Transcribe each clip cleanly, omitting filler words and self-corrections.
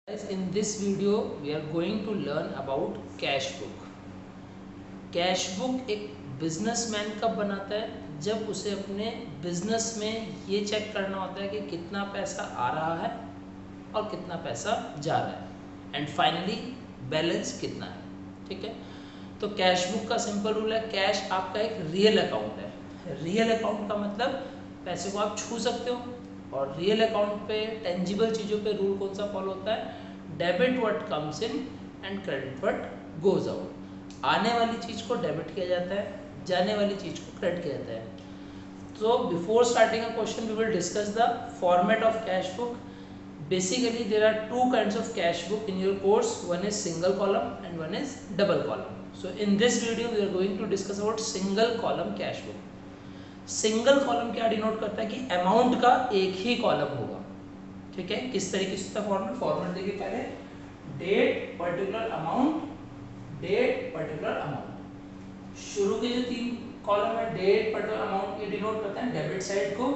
Guys, in this video we are going to learn about cash book. Cash book एक businessman कब बनाता है? जब उसे अपने बिजनेस में ये चेक करना होता है कि कितना पैसा आ रहा है और कितना पैसा जा रहा है एंड फाइनली बैलेंस कितना है। ठीक है, तो कैश बुक का सिंपल रूल है, कैश आपका एक रियल अकाउंट है। रियल अकाउंट का मतलब पैसे को आप छू सकते हो, और रियल अकाउंट पे टेंजिबल चीज़ों पे रूल कौन सा फॉलो होता है? Debit what comes in and credit what goes out. आने वाली चीज़ को डेबिट किया जाता है, जाने वाली चीज़ को क्रेडिट किया जाता है। तो before starting a question we will discuss the format of cash book. Basically there are two kinds of cash book in your course, one is single column and one is double column. So in this video we are going to discuss about single column cash book. Single column क्या denote करता है कि amount का एक ही column होगा। ठीक है, किस तरीके से होता है फॉर्मेट देखिए पहले, date particular amount, date particular amount. शुरू के जो तीन कॉलम है डेट पर्टिकुलर अमाउंट, ये डिनोट करते हैं डेबिट साइड को,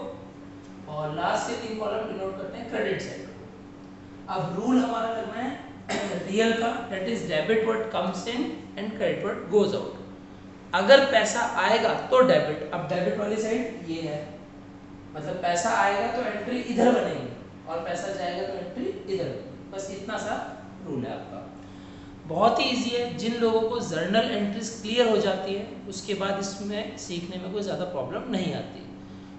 और लास्ट के तीन कॉलम डिनोट करते हैं क्रेडिट साइड को। अब रूल हमारा करना है रियल का, that is debit what comes in and credit what goes out. अगर पैसा आएगा तो डेबिट, अब डेबिट वाली साइड ये है, मतलब पैसा आएगा तो एंट्री इधर बनेगी और पैसा जाएगा तो एंट्री इधर बनेगी। बस इतना सा रूल है आपका, बहुत ही इजी है। जिन लोगों को जर्नल एंट्रीज क्लियर हो जाती है उसके बाद इसमें सीखने में कोई ज़्यादा प्रॉब्लम नहीं आती।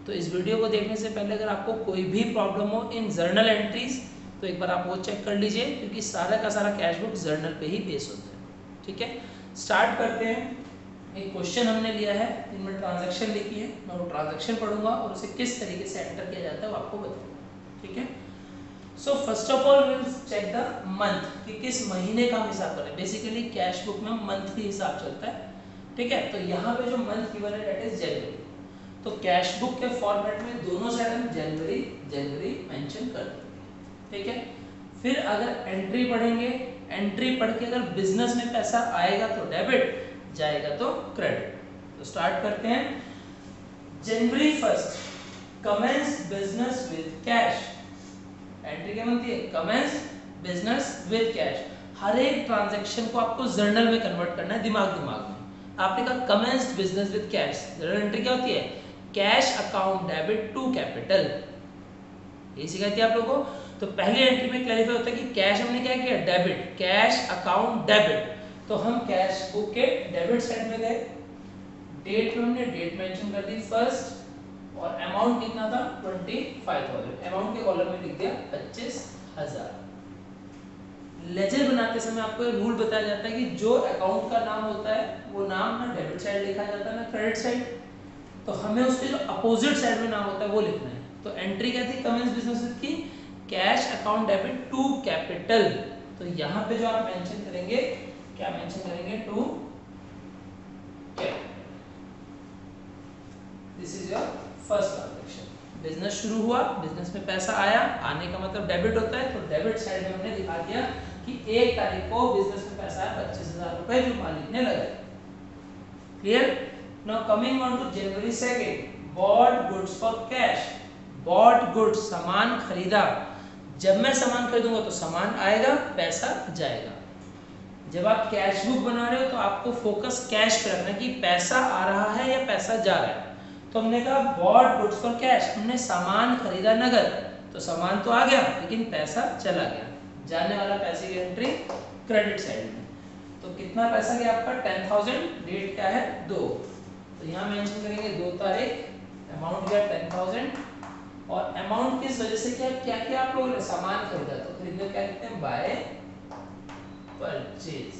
तो इस वीडियो को देखने से पहले अगर आपको कोई भी प्रॉब्लम हो इन जर्नल एंट्रीज तो एक बार आप वो चेक कर लीजिए, क्योंकि सारा का सारा कैश बुक जर्नल पे ही बेस होता है। ठीक है, स्टार्ट करते हैं। एक क्वेश्चन हमने लिया है, इनमें ट्रांजैक्शन लिखी है, मैं वो ट्रांजैक्शन पढ़ूंगा और उसे किस तरीके से एंटर किया जाता है वो आपको बताऊंगा। ठीक है, so first of all will check the month कि किस महीने का हम हिसाब करें। बेसिकली कैश बुक में मंथ ही हिसाब चलता है। ठीक है, तो यहाँ पे जो मंथ गिवन है दैट इज जनवरी। तो कैश बुक के फॉर्मेट में दोनों साइड हम जनवरी जनवरी मेंशन कर देंगे। ठीक है, फिर अगर एंट्री पढ़ेंगे, एंट्री पढ़ के अगर बिजनेस में पैसा आएगा तो डेबिट, जाएगा तो क्रेडिट। तो स्टार्ट करते हैं। जनवरी 1 commence business with cash. Entry क्या बनती है? Commence business with cash. हर एक ट्रांजैक्शन को आपको जर्नल में कन्वर्ट करना है, दिमाग में। आपने कहा commenced business with cash, journal entry क्या होती है? Cash account debit to capital. ये सिखाई थी आप लोगों को। तो पहली एंट्री में क्लैरिफाई होता है कि कैश हमने क्या किया? Debit, cash account debit. तो हम कैश बुक के डेबिट साइड में गए, डेट में हमने डेट मेंशन कर दी फर्स्ट, और अमाउंट कितना था? 25,000। अमाउंट के कॉलम में लिख दिया 25,000। लेजर बनाते समय आपको रूल बताया जाता है कि जो अकाउंट का नाम होता है वो नाम ना डेबिट साइड लिखा जाता है ना क्रेडिट साइड, तो हमें उसके जो अपोजिट साइड में नाम होता है वो लिखना है। तो एंट्री क्या थी कमेंस बिजनेस की? Cash account debit to capital. तो यहाँ पे जो आप मेंशन करेंगे, क्या मेंशन करेंगे? To capital. This is your first transaction. Business शुरू हुआ, बिजनेस में पैसा आया, आने का मतलब डेबिट होता है, तो डेबिट साइड में हमने दिखा दिया कि 1 तारीख को बिजनेस में पैसा आया 25,000 रुपए जो मालिक ने लगाए। Clear? Now coming on to January 2, bought goods for cash. Bought goods, सामान खरीदा। जब मैं सामान खरीदूंगा तो सामान आएगा, पैसा जाएगा। जब आप कैश बुक बना रहे हो तो आपको फोकस कैश पे रखना है कि पैसा आ रहा है या पैसा जा रहा है। तो हमने कहा बॉट गुड्स फॉर कैश, हमने सामान खरीदा नगद, तो सामान तो आ गया लेकिन पैसा चला गया। जाने वाला पैसे की एंट्री क्रेडिट साइड में। तो कितना पैसा गया आपका? 10,000। डेट क्या है? 2, तो यहाँ मेंशन करेंगे 2 तारीख। अमाउंट गया 10,000, और अमाउंट किस वजह से क्या क्या क्या आप लोगों ने सामान खरीदा, तो खरीदने क्या कहते हैं? Bye purchase.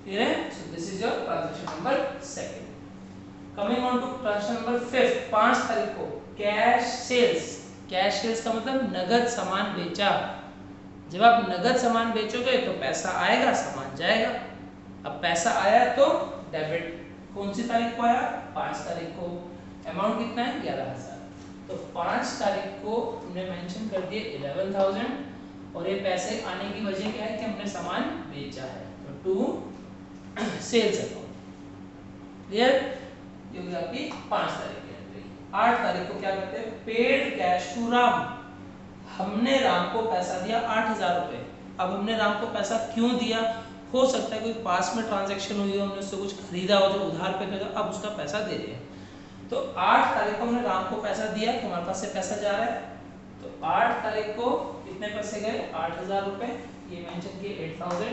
क्लियर है? So this is your transaction number 2। Coming on to transaction number 5, 5 तारीख को कैश सेल्स। कैश सेल्स का मतलब नगद सामान बेचा। जब आप नगद सामान बेचोगे तो पैसा आएगा, सामान जाएगा। अब पैसा आया तो डेबिट। कौन सी तारीख को आया? 5 तारीख को। अमाउंट कितना है? 11,000। तो 5 तारीख को हमने मेंशन कर दिए 11,000, और ये पैसे आने की वजह क्या है कि हमने सामान बेचा है, तो टू सेल्स अकाउंट। क्लियर? ये होगी आपकी 5 तारीख की एंट्री। 8 तारीख को क्या करते हैं? Paid cash to Ram. हमने राम को पैसा दिया 8,000 रुपये। अब हमने राम को पैसा क्यों दिया? हो सकता है कोई पास में ट्रांजैक्शन हुई हो, हमने उससे कुछ खरीदा हो जो उधार पे खरीदा, अब उसका पैसा दे रहे हैं। तो 8 तारीख को हमने राम को पैसा दिया तो हमारे पास से पैसा जा रहा है। तो 8 तारीख को कितने पैसे गए? 8,000 रुपये, ये मेंशन किए 8,000,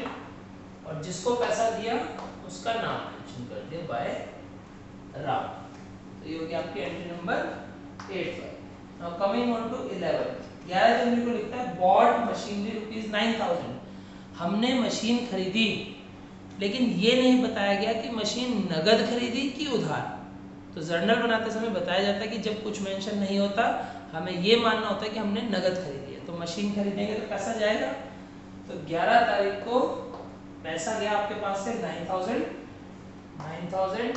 और जिसको पैसा दिया उसका नाम मेंशन कर दिया बाय राम। तो ये हो गया आपकी entry number 85। Now coming on to 11 January को लिखता है बॉट मशीनरी रुपीज 9,000। हमने मशीन खरीदी, लेकिन ये नहीं बताया गया कि मशीन नगद खरीदी कि उधार। तो जर्नल बनाते समय बताया जाता है कि जब कुछ मेंशन नहीं होता हमें ये मानना होता है कि हमने नगद खरीदी है। तो मशीन खरीदेंगे तो पैसा जाएगा। तो 11 तारीख को पैसा गया आपके पास से 9,000,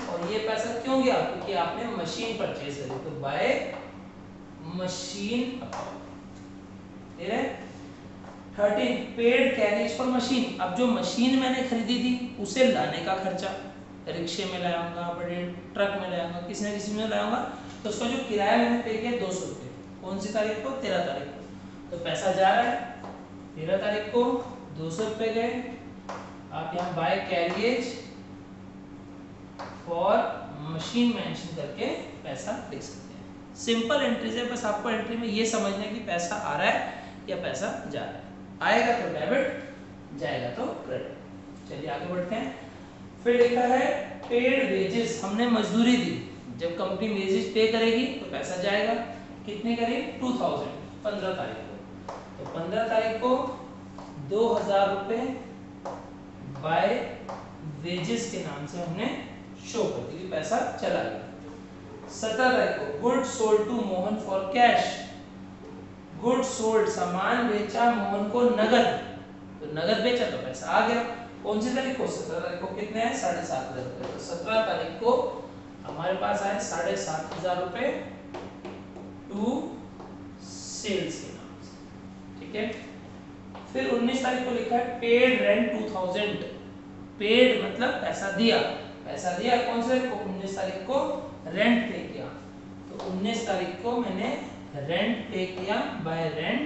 और ये पैसा क्यों गया? क्योंकि आपने मशीन परचेज करी। तो by machine account. 13 paid carriage for machine. अब जो मशीन मैंने खरीदी थी उसे लाने का खर्चा, रिक्शे में लाऊंगा, बड़े ट्रक में लाऊंगा, किसी न किसी में लाऊंगा, तो उसका जो किराया मैंने पे किया 200 रुपये। कौन सी तारीख को? 13 तारीख को। तो पैसा जा रहा है 13 तारीख को 200 रुपये गए। आप यहाँ by carriage for machine mention करके पैसा लिख सकते हैं। सिंपल एंट्रीज है, बस आपको एंट्री में ये समझना है कि पैसा आ रहा है या पैसा जा रहा है। आएगा तो डेबिट, जाएगा तो क्रेडिट। चलिए आगे बढ़ते हैं। फिर लिखा है पेड वेजेस। हमने मजदूरी दी, जब कंपनी वेजेस पे करेगी तो पैसा जाएगा। कितने करेगी? 2000, 15 तारीख को। तो 15 तारीख को 2,000 रुपये बाय वेजेस के नाम से हमने शो कर दी, पैसा चला गया। 17 तारीख को good sold to Mohan for cash. Good sold, सामान बेचा मोहन को नगद, तो नगद बेचा तो पैसा आ गया। कौन सी तारीख को? 17 तारीख को। कितने हैं? 7,500 रुपये। तो 17 तारीख को हमारे पास आए 7,500 रुपये टू सेल्स के नाम से, ठीक है। फिर 19 तारीख को लिखा है पेड रेंट 2000। पेड मतलब पैसा दिया, पैसा दिया कौन से तारीख को? 19 तारीख को रेंट पे किया। तो 19 तारीख को मैंने रेंट पे किया बाय रेंट।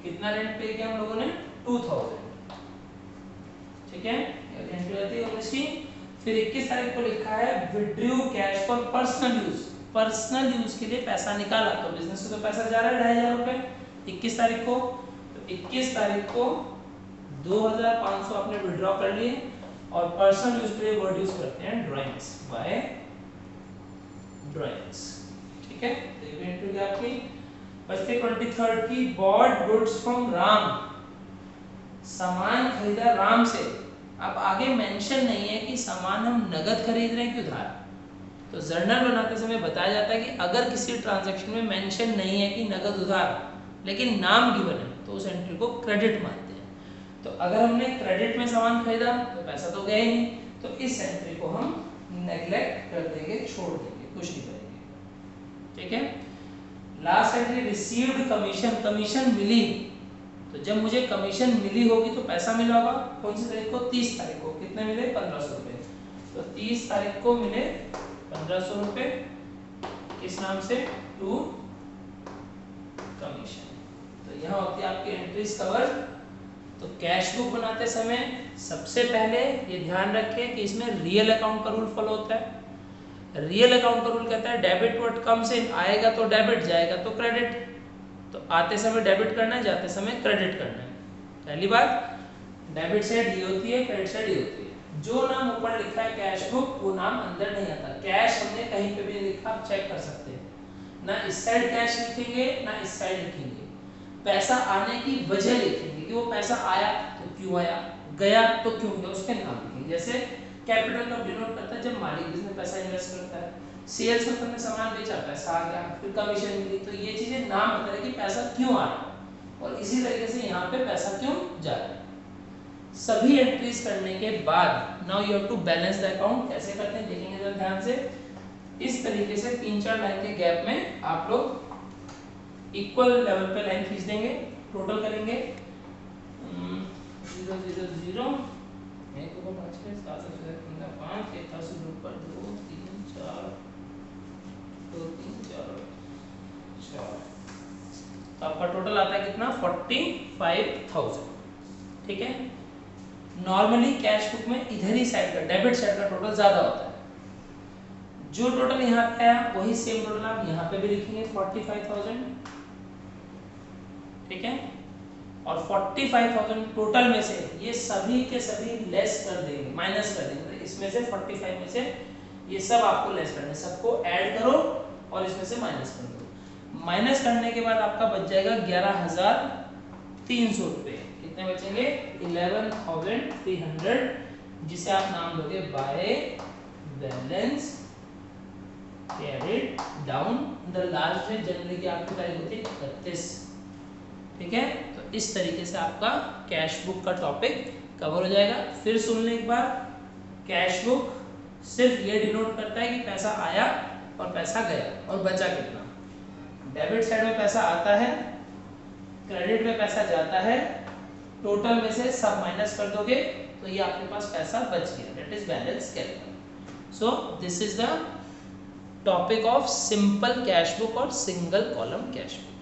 कितना रेंट पे किया हम लोगों ने? 2000, ठीक है। एंट्री आती है 19 की। फिर 21 तारीख को लिखा है withdrew cash for personal use. Personal use के लिए पैसा निकाला, तो बिजनेस से तो पैसा जा रहा है 2,500 रुपये 21 तारीख को। तो 21 तारीख को 2,500 आपने विड्रॉ कर लिए, और पर्सनल यूज के लिए वर्ड यूज करते हैं ड्राइंग्स, बाय ड्राइंग्स, ठीक है। तो ये एंट्री आपकी बचते 23 की बॉट गुड्स फ्रॉम राम। सामान खरीदा राम से। अब आगे मेंशन नहीं है कि सामान हम नगद खरीद रहे हैं कि उधार। तो जर्नल बनाते समय बताया जाता है कि अगर किसी ट्रांजैक्शन में मेंशन नहीं है कि नगद उधार, लेकिन नाम गिवन है, तो उस एंट्री को क्रेडिट मानते हैं। तो अगर हमने क्रेडिट में सामान खरीदा तो पैसा तो गया ही नहीं, तो इस एंट्री को हम नेग्लेक्ट कर देंगे, छोड़ देंगे, कुछ नहीं करेंगे, ठीक है। Last entry received commission. Commission मिली, तो जब मुझे कमीशन मिली होगी तो पैसा मिला होगा। कौन सी तारीख को? 30 तारीख को। कितने मिले? 1,500 रुपये। तो 30 तारीख को मिले 1,500 रुपये, किस नाम से? To commission. तो यहाँ होती है आपकी एंट्रीज कवर। तो कैश बुक बनाते समय सबसे पहले ये ध्यान रखें कि इसमें रियल अकाउंट का रूल फॉलो होता है। रियल अकाउंट का रूल कहता है डेबिट व्हाट कम्स इन। आएगा तो डेबिट, जाएगा तो क्रेडिट। तो आते समय डेबिट करना है, जाते समय क्रेडिट करना है। पहली बात, डेबिट साइड ये होती है, क्रेडिट साइड ये होती है। जो नाम ऊपर लिखा है कैश बुक, वो नाम अंदर नहीं आता। कैश हमने कहीं पे भी लिखा, आप चेक कर सकते हैं। ना इस साइड कैश लिखेंगे, ना इस साइड लिखेंगे। पैसा आने की वजह लिखेंगे कि वो पैसा आया तो क्यों आया, गया तो क्यों गया, उसके नाम लिखेंगे। जैसे कैपिटल का डिनोट करता है जब मालिक बिजनेस पैसा इन्वेस्ट करता है। सेल्स में तुमने सामान बेचा, पैसा आ गया, फिर कमीशन मिली, तो ये चीजें नाम बता रहे कि पैसा क्यों आ रहा है, और इसी तरीके से यहाँ पे पैसा क्यों जा रहा है। सभी एंट्रीज करने के बाद now you have to balance the account. कैसे करते हैं देखेंगे जरा ध्यान से। इस तरीके से 3-4 लाइन के गैप में आप लोग इक्वल लेवल पे लाइन खींच देंगे, टोटल करेंगे 0 0 0 1 को 5 के 7 15 5 1 था से ऊपर 2 3 4 2 3 4 4 तो आपका टोटल आता है कितना 45,000। ठीक है, नॉर्मली कैश बुक में इधर ही साइड का डेबिट साइड का टोटल ज्यादा होता है। जो टोटल यहाँ पे आया वही सेम टोटल आप यहाँ पे भी लिखेंगे 45,000। ठीक है, और 45,000 टोटल में से ये सभी के सभी लेस कर देंगे, माइनस कर देंगे। तो इसमें से 45 में से ये सब आपको लेस करना है, सबको ऐड करो और इसमें से माइनस कर दो। माइनस करने के बाद आपका बच जाएगा 11,300 रुपये। कितने बचेंगे 11,300, जिसे आप नाम दोगे by balance carried down. The last में जनवरी की आपकी तारीख होती है 31। ठीक है, तो इस तरीके से आपका कैश बुक का टॉपिक कवर हो जाएगा। फिर सुन लें एक बार, कैश बुक सिर्फ ये डिनोट करता है कि पैसा आया और पैसा गया और बचा कितना। डेबिट साइड में पैसा आता है, क्रेडिट में पैसा जाता है, टोटल में से सब माइनस कर दोगे तो ये आपके पास पैसा बच गया, that is balance carried. So this is the topic of simple cash book और सिंगल कॉलम कैश बुक।